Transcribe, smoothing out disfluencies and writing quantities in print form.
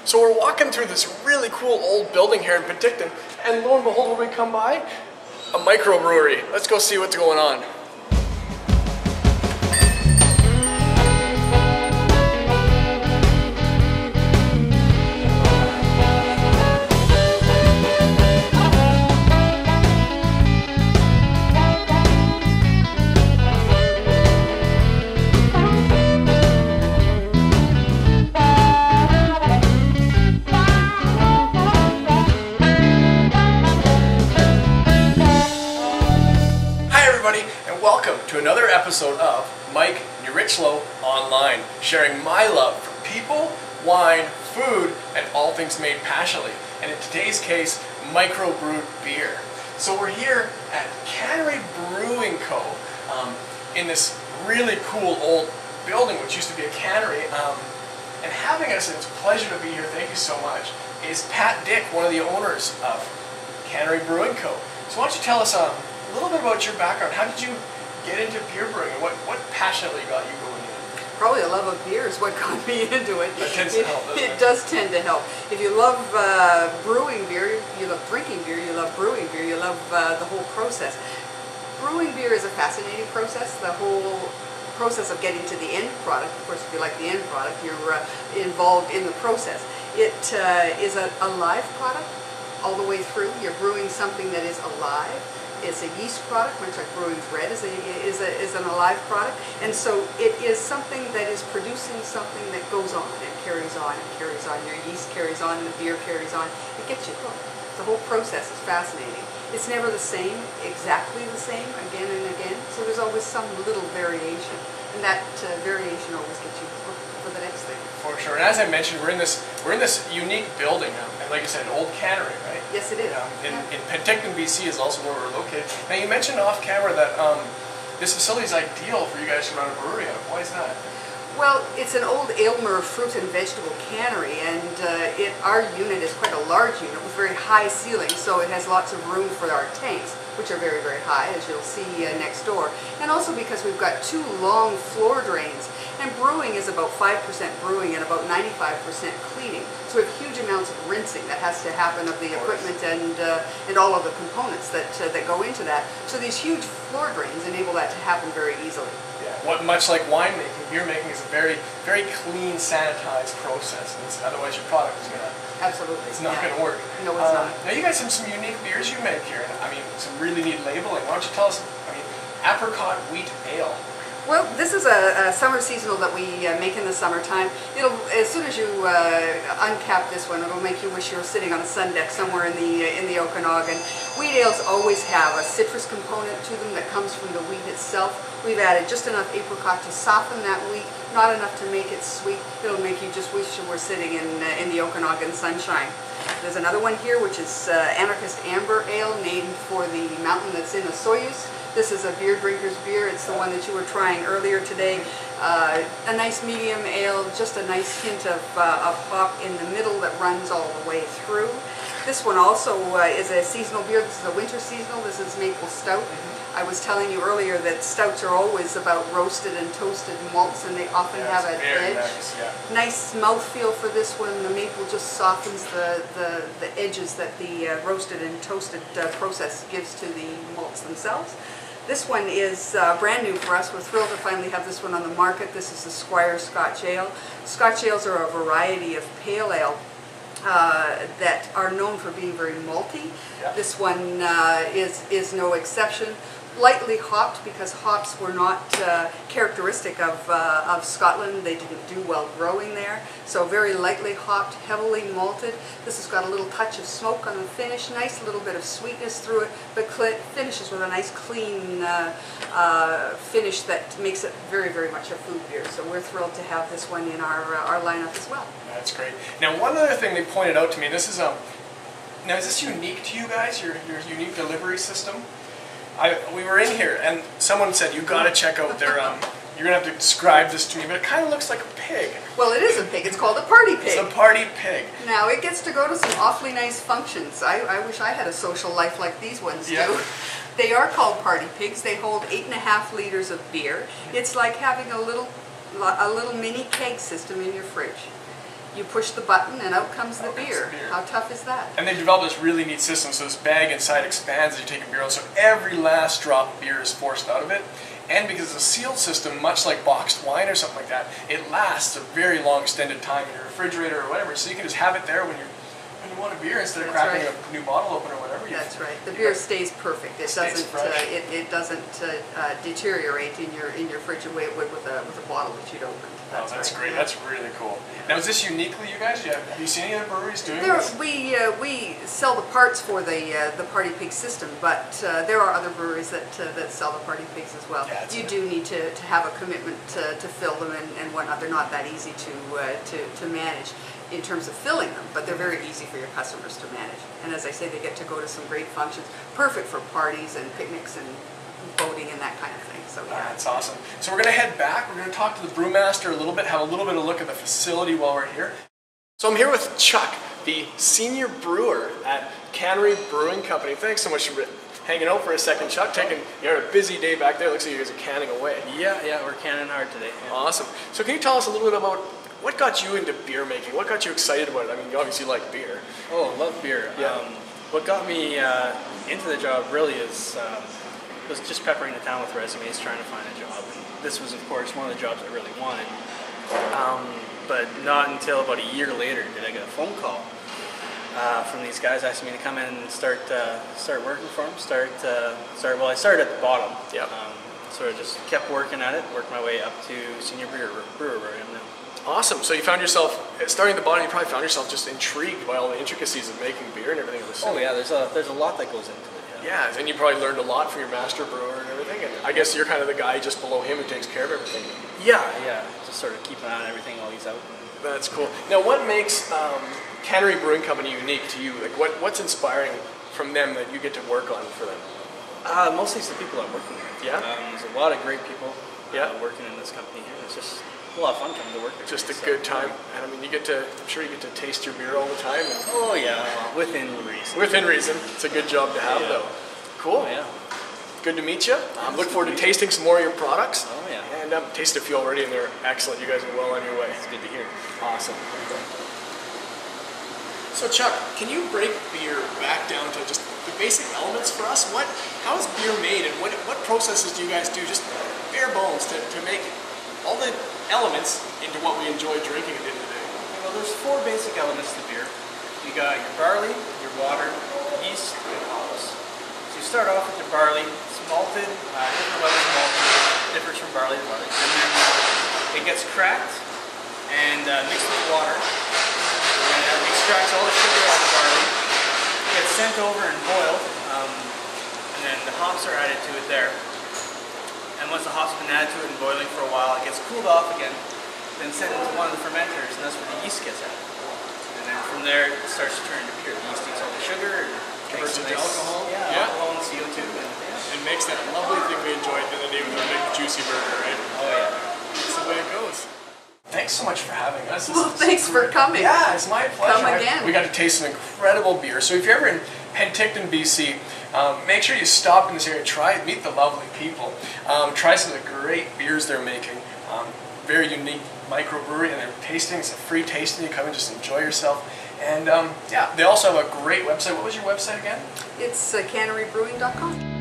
So we're walking through this really cool old building here in Penticton, and lo and behold, when we come by, a microbrewery. Let's go see what's going on. And welcome to another episode of Mike Nierychlo Online, sharing my love for people, wine, food, and all things made passionately. And in today's case, microbrewed beer. So we're here at Cannery Brewing Co. In this really cool old building, which used to be a cannery. And having us, and it's a pleasure to be here, thank you so much, is Pat Dick, one of the owners of Cannery Brewing Co. So why don't you tell us a little bit about your background. How did you get into beer brewing? What passionately got you going in? Probably a love of beer is what got me into it. That tends to help, doesn't it? It does tend to help. If you love brewing beer, you love drinking beer, you love brewing beer, you love the whole process. Brewing beer is a fascinating process. The whole process of getting to the end product, of course if you like the end product, you're involved in the process. It is a live product all the way through. You're brewing something that is alive. It's a yeast product, much like Brewing's red is an alive product, and so it is something that is producing something that goes on and carries on and carries on. Your yeast carries on, and the beer carries on. It gets you hooked. The whole process is fascinating. It's never the same, exactly the same, again and again. So there's always some little variation, and that variation always gets you hooked for the next thing. For sure. And as I mentioned, we're in this unique building, and like I said, an old cannery, right? Yes, it is. In Penticton, BC is also where we're located. Now, you mentioned off camera that this facility is ideal for you guys to run a brewery out of. Why is that? Well, it's an old Aylmer fruit and vegetable cannery, and our unit is quite a large unit with very high ceilings, so it has lots of room for our tanks, which are very, very high, as you'll see next door. And also because we've got two long floor drains, and brewing is about 5% brewing and about 95% cleaning. So we have huge amounts of rinsing that has to happen of the equipment and all of the components that go into that. So these huge floor drains enable that to happen very easily. Yeah, much like winemaking, beer making is a very, very clean, sanitized process. Otherwise, your product is gonna it's not gonna work. No, it's not. Now, you guys have some unique beers you make here. I mean, some really neat labeling. Why don't you tell us? I mean, apricot wheat ale. Well, this is a summer seasonal that we make in the summertime. As soon as you uncap this one, it'll make you wish you were sitting on a sun deck somewhere in the Okanagan. Wheat ales always have a citrus component to them that comes from the wheat itself. We've added just enough apricot to soften that wheat, not enough to make it sweet. It'll make you just wish you were sitting in the Okanagan sunshine. There's another one here, which is Anarchist Amber Ale, named for the mountain that's in the Soyuz. This is a beer drinker's beer. It's the one that you were trying earlier today. A nice medium ale, just a nice hint of hop in the middle that runs all the way through. This one also is a seasonal beer. This is a winter seasonal. This is maple stout. I was telling you earlier that stouts are always about roasted and toasted malts, and they often have an edge. Nice mouthfeel for this one. The maple just softens the edges that the roasted and toasted process gives to the malts themselves. This one is brand new for us. We're thrilled to finally have this one on the market. This is the Squire Scotch Ale. Scotch ales are a variety of pale ale that are known for being very malty. This one is no exception. Lightly hopped, because hops were not characteristic of Scotland. They didn't do well growing there. So very lightly hopped, heavily malted. This has got a little touch of smoke on the finish, nice little bit of sweetness through it, but finishes with a nice clean finish that makes it very, very much a food beer. So we're thrilled to have this one in our lineup as well. That's great. Now, one other thing they pointed out to me, this is now is this unique to you guys, your unique delivery system? We were in here, and someone said, you got to check out their, you're going to have to describe this to me, but it kind of looks like a pig. Well, it is a pig. It's called a party pig. It's a party pig. Now, it gets to go to some awfully nice functions. I wish I had a social life like these ones do. They are called party pigs. They hold 8.5 liters of beer. It's like having a little mini keg system in your fridge. You push the button and out comes the beer. How tough is that? And they've developed this really neat system, so this bag inside expands as you take a beer out, so every last drop of beer is forced out of it. And because it's a sealed system, much like boxed wine or something like that, it lasts a very long extended time in your refrigerator or whatever, so you can just have it there when you want a beer instead of cracking a new bottle open or whatever. That's right. The beer stays perfect. It doesn't deteriorate in your fridge the way it would with a bottle that you'd opened. That's great. That's really cool. Now, is this uniquely you guys? Have you seen any other breweries doing this? We sell the parts for the Party Pig system, but there are other breweries that sell the Party Pigs as well. Yeah, you do need to have a commitment to fill them and whatnot. They're not that easy to manage in terms of filling them, but they're very easy for your customers to manage. And as I say, they get to go to some great functions, perfect for parties and picnics and boating and that kind of thing. So yeah, that's awesome. So we're going to head back. We're going to talk to the brewmaster a little bit, have a little bit of a look at the facility while we're here. So I'm here with Chuck, the senior brewer at Cannery Brewing Company. Thanks so much for hanging out for a second, Chuck. You had a busy day back there. Looks like you guys are canning away. Yeah, we're canning hard today. Yeah. Awesome. So can you tell us a little bit about what got you into beer making? What got you excited about it? I mean, you obviously like beer. Oh, I love beer. Yeah. What got me into the job really was just peppering the town with resumes, trying to find a job. And this was, of course, one of the jobs I really wanted. But not until about a year later did I get a phone call from these guys asking me to come in and start working for them. Well, I started at the bottom. Yep. Sort of just kept working at it, worked my way up to senior brewer where I am now. Awesome. So you found yourself, starting at the bottom, you probably found yourself just intrigued by all the intricacies of making beer and everything. Oh yeah, there's a lot that goes into it. Yeah, and you probably learned a lot from your master brewer and everything. And I guess you're kind of the guy just below him who takes care of everything. Yeah. Just sort of keep an eye on everything while he's out. That's cool. Now, what makes Cannery Brewing Company unique to you? Like, what's inspiring from them that you get to work on for them? Mostly it's the people I'm working with. Yeah. There's a lot of great people working in this company here. It's just a lot of fun coming to work. Just a good time. And I mean, I'm sure you get to taste your beer all the time. And oh yeah, within reason. Within reason. It's a good job to have, though. Cool. Oh, yeah. Good to meet you. Look forward to tasting some more of your products. Oh yeah. And tasted a few already, and they're excellent. You guys are well on your way. It's good to hear. Awesome. So Chuck, can you break beer back down to just the basic elements for us? How is beer made, and what processes do you guys do, just bare bones, to make all the elements into what we enjoy drinking at the end of the day? Well, there's 4 basic elements to beer. You got your barley, your water, yeast, and hops. So you start off with your barley. It's malted, different levels of malted, differs from barley to barley. And then it gets cracked and mixed with water. And it extracts all the sugar out of the barley. It gets sent over and boiled, and then the hops are added to it there. And once the hops have been added to it and boiling for a while, it gets cooled off again, then sent into one of the fermenters, and that's where the yeast gets added. And then from there, it starts to turn into beer. The yeast eats all the sugar, converts it to alcohol. Yeah, alcohol and CO2. And makes that lovely thing we enjoy at the end of the day with our big juicy burger, right? Oh yeah. That's the way it goes. Thanks so much for having us. Well, thanks for coming. Yeah, it's my pleasure. Come again. We got to taste some incredible beer. So if you're ever in Penticton, BC, make sure you stop in this area, meet the lovely people, try some of the great beers they're making. Very unique microbrewery, and they're tasting. It's a free tasting. You come and just enjoy yourself. And yeah, they also have a great website. What was your website again? It's cannerybrewing.com.